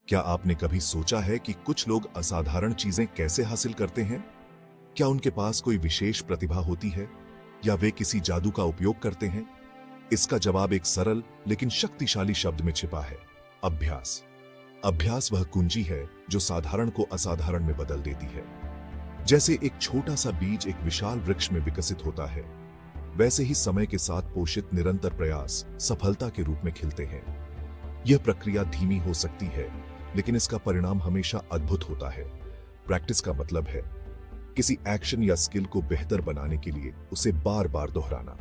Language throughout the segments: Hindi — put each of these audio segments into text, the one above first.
क्या आपने कभी सोचा है कि कुछ लोग असाधारण चीजें कैसे हासिल करते हैं? क्या उनके पास कोई विशेष प्रतिभा होती है या वे किसी जादू का उपयोग करते हैं? इसका जवाब एक सरल लेकिन शक्तिशाली शब्द में छिपा है, अभ्यास। अभ्यास वह कुंजी है जो साधारण को असाधारण में बदल देती है। जैसे एक छोटा सा बीज एक विशाल वृक्ष में विकसित होता है, वैसे ही समय के साथ पोषित निरंतर प्रयास सफलता के रूप में खिलते हैं। यह प्रक्रिया धीमी हो सकती है, लेकिन इसका परिणाम हमेशा अद्भुत होता है। प्रैक्टिस का मतलब है किसी एक्शन या स्किल को बेहतर बनाने के लिए उसे बार बार दोहराना।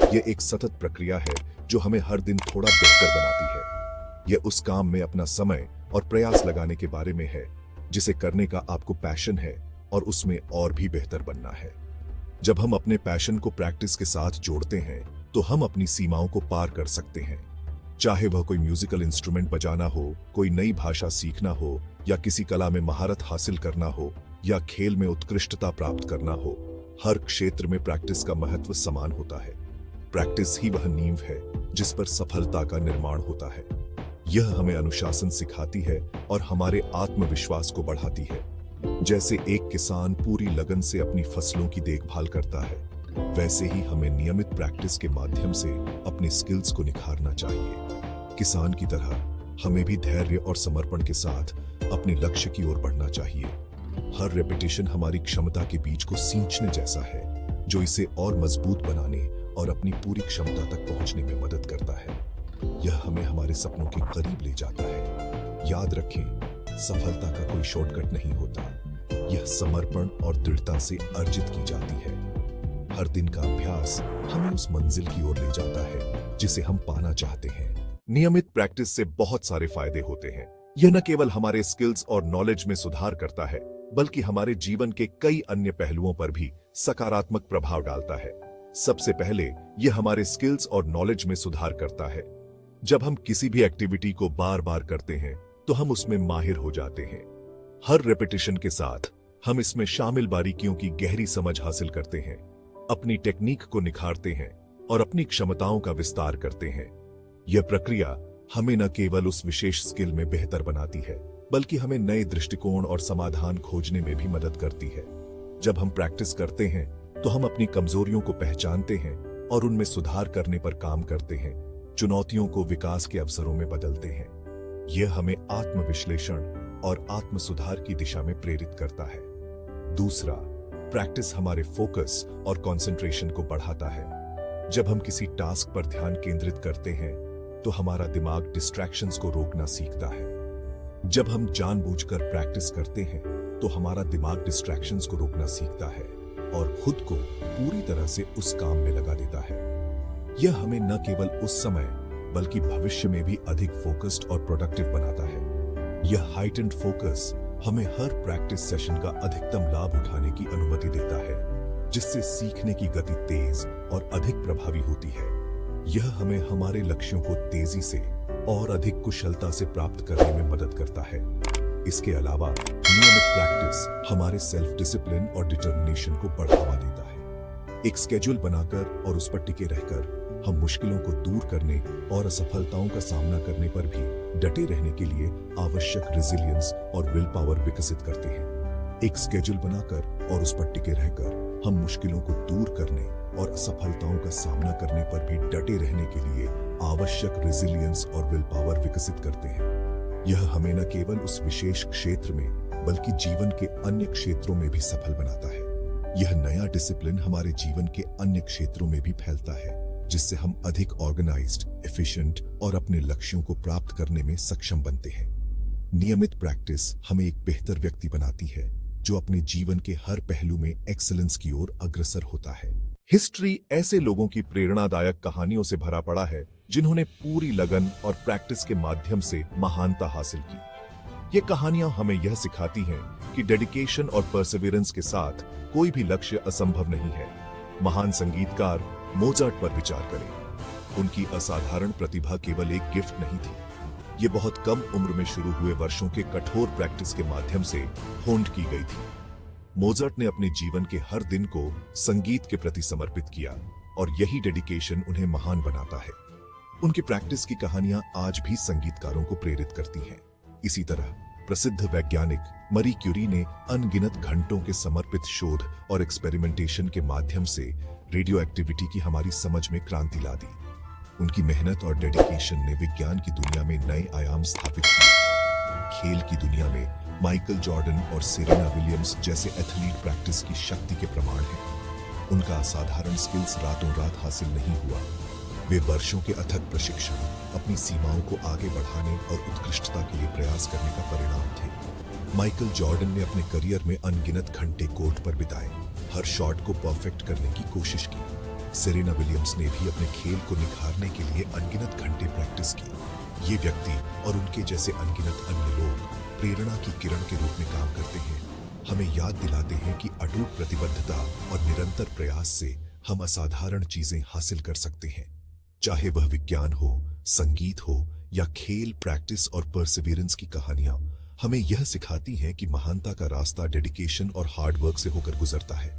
यह एक सतत प्रक्रिया है जो हमें हर दिन थोड़ा बेहतर बनाती है। यह उस काम में अपना समय और प्रयास लगाने के बारे में है जिसे करने का आपको पैशन है और उसमें और भी बेहतर बनना है। जब हम अपने पैशन को प्रैक्टिस के साथ जोड़ते हैं तो हम अपनी सीमाओं को पार कर सकते हैं। चाहे वह कोई म्यूजिकल इंस्ट्रूमेंट बजाना हो, कोई नई भाषा सीखना हो, या किसी कला में महारत हासिल करना हो, या खेल में उत्कृष्टता प्राप्त करना हो, हर क्षेत्र में प्रैक्टिस का महत्व समान होता है। प्रैक्टिस ही वह नींव है जिस पर सफलता का निर्माण होता है। यह हमें अनुशासन सिखाती है और हमारे आत्मविश्वास को बढ़ाती है। जैसे एक किसान पूरी लगन से अपनी फसलों की देखभाल करता है, वैसे ही हमें नियमित प्रैक्टिस के माध्यम से अपने स्किल्स को निखारना चाहिए। किसान की तरह हमें भी धैर्य और समर्पण के साथ अपने लक्ष्य की ओर बढ़ना चाहिए। हर रेपिटेशन हमारी क्षमता के बीज को सींचने जैसा है, जो इसे और मजबूत बनाने और अपनी पूरी क्षमता तक पहुंचने में मदद करता है। यह हमें हमारे सपनों के करीब ले जाता है। याद रखें, सफलता का कोई शॉर्टकट नहीं होता। यह समर्पण और दृढ़ता से अर्जित की जाती है। हर दिन का अभ्यास हमें उस मंजिल की ओर ले जाता है जिसे हम पाना चाहते हैं। नियमित प्रैक्टिस से बहुत सारे फायदे होते हैं। यह न केवल हमारे स्किल्स और नॉलेज में सुधार करता है, बल्कि हमारे जीवन के कई अन्य पहलुओं पर भी सकारात्मक प्रभाव डालता है। सबसे पहले यह हमारे स्किल्स और नॉलेज में सुधार करता है। जब हम किसी भी एक्टिविटी को बार बार करते हैं तो हम उसमें माहिर हो जाते हैं। हर रेपिटेशन के साथ हम इसमें शामिल बारीकियों की गहरी समझ हासिल करते हैं, अपनी टेक्निक को निखारते हैं और अपनी क्षमताओं का विस्तार करते हैं। यह प्रक्रिया हमें न केवल उस विशेष स्किल में बेहतर बनाती है, बल्कि हमें नए दृष्टिकोण और समाधान खोजने में भी मदद करती है। जब हम प्रैक्टिस करते हैं तो हम अपनी कमजोरियों को पहचानते हैं और उनमें सुधार करने पर काम करते हैं, चुनौतियों को विकास के अवसरों में बदलते हैं। यह हमें आत्मविश्लेषण और आत्म सुधार की दिशा में प्रेरित करता है। दूसरा, प्रैक्टिस हमारे फोकस और कंसंट्रेशन को बढ़ाता है। जब हम किसी टास्क पर ध्यान केंद्रित करते हैं तो हमारा दिमाग डिस्ट्रैक्शंस को रोकना सीखता है। जब हम जानबूझकर प्रैक्टिस करते हैं तो हमारा दिमाग डिस्ट्रैक्शंस को रोकना सीखता है और खुद को पूरी तरह से उस काम में लगा देता है। यह हमें न केवल उस समय बल्कि भविष्य में भी अधिक फोकस्ड और प्रोडक्टिव बनाता है। यह हाइटेंड फोकस हमें हर प्रैक्टिस सेशन का अधिकतम लाभ उठाने की अनुमति देता है, जिससे सीखने की गति तेज और अधिक प्रभावी होती है। यह हमें हमारे लक्ष्यों को तेजी से और अधिक कुशलता से प्राप्त करने में मदद करता है। इसके अलावा नियमित प्रैक्टिस हमारे सेल्फ डिसिप्लिन और डिटर्मिनेशन को बढ़ावा देता है। एक स्केड्यूल बनाकर और उस पर टिके रहकर हम मुश्किलों को दूर करने और असफलताओं का सामना करने पर भी डटे रहने के लिए आवश्यक रेजिलियंस और विल पावर विकसित करते हैं। एक स्केड्यूल बनाकर और उस पर टिके रहकर हम मुश्किलों को दूर करने और असफलताओं का सामना करने पर भी डटे रहने के लिए आवश्यक रेजिलियंस और विल पावर विकसित करते हैं। यह हमें न केवल उस विशेष क्षेत्र में बल्कि जीवन के अन्य क्षेत्रों में भी सफल बनाता है। यह नया डिसिप्लिन हमारे जीवन के अन्य क्षेत्रों में भी फैलता है, जिससे हम अधिक ऑर्गेनाइज्ड, एफिशिएंट और अपने लक्ष्यों को प्राप्त करने में सक्षम बनते हैं। नियमित प्रैक्टिस हमें एक बेहतर व्यक्ति बनाती है जो अपने जीवन के हर पहलू में एक्सीलेंस की ओर अग्रसर होता है। हिस्ट्री ऐसे लोगों की प्रेरणादायक कहानियों से भरा पड़ा है जिन्होंने पूरी लगन और प्रैक्टिस के माध्यम से महानता हासिल की। ये कहानियां हमें यह सिखाती हैं कि डेडिकेशन और परसेवरेंस के साथ कोई भी लक्ष्य असंभव नहीं है। महान संगीतकार मोजार्ट पर विचार करें। उनकी असाधारण प्रतिभा केवल एक गिफ्ट नहीं थी, ये बहुत कम उम्र में शुरू हुए वर्षों के कठोर प्रैक्टिस के माध्यम से होंड की गई थी। मोजार्ट ने अपने जीवन के हर दिन को संगीत के प्रति समर्पित किया और यही डेडिकेशन उन्हें महान बनाता है। उनकी प्रैक्टिस की कहानियां आज भी संगीतकारों को प्रेरित करती हैं। इसी तरह प्रसिद्ध वैज्ञानिक मरी क्यूरी ने अनगिनत घंटों के समर्पित शोध और एक्सपेरिमेंटेशन के माध्यम से रेडियो एक्टिविटी की हमारी समझ में क्रांति ला दी। उनकी मेहनत और डेडिकेशन ने विज्ञान की दुनिया में नए आयाम स्थापित किए। खेल की दुनिया में माइकल जॉर्डन और सेरेना विलियम्स जैसे एथलीट प्रैक्टिस की शक्ति के प्रमाण हैं। उनका असाधारण स्किल्स रातों रात हासिल नहीं हुआ। वे वर्षों के अथक प्रशिक्षण, अपनी सीमाओं को आगे बढ़ाने और उत्कृष्टता के लिए प्रयास करने का परिणाम थे। माइकल जॉर्डन ने अपने करियर में अनगिनत घंटे कोर्ट पर बिताए, हर शॉट को परफेक्ट करने की कोशिश की। सेरेना विलियम्स ने भी अपने खेल को निखारने के लिए अनगिनत घंटे प्रैक्टिस की। ये व्यक्ति और उनके जैसे अनगिनत अन्य लोग प्रेरणा की किरण के रूप में काम करते हैं, हमें याद दिलाते हैं कि अटूट प्रतिबद्धता और निरंतर प्रयास से हम असाधारण चीजें हासिल कर सकते हैं। चाहे वह विज्ञान हो, संगीत हो या खेल, प्रैक्टिस और परसिवियरेंस की कहानियां हमें यह सिखाती हैं कि महानता का रास्ता डेडिकेशन और हार्ड वर्क से होकर गुजरता है।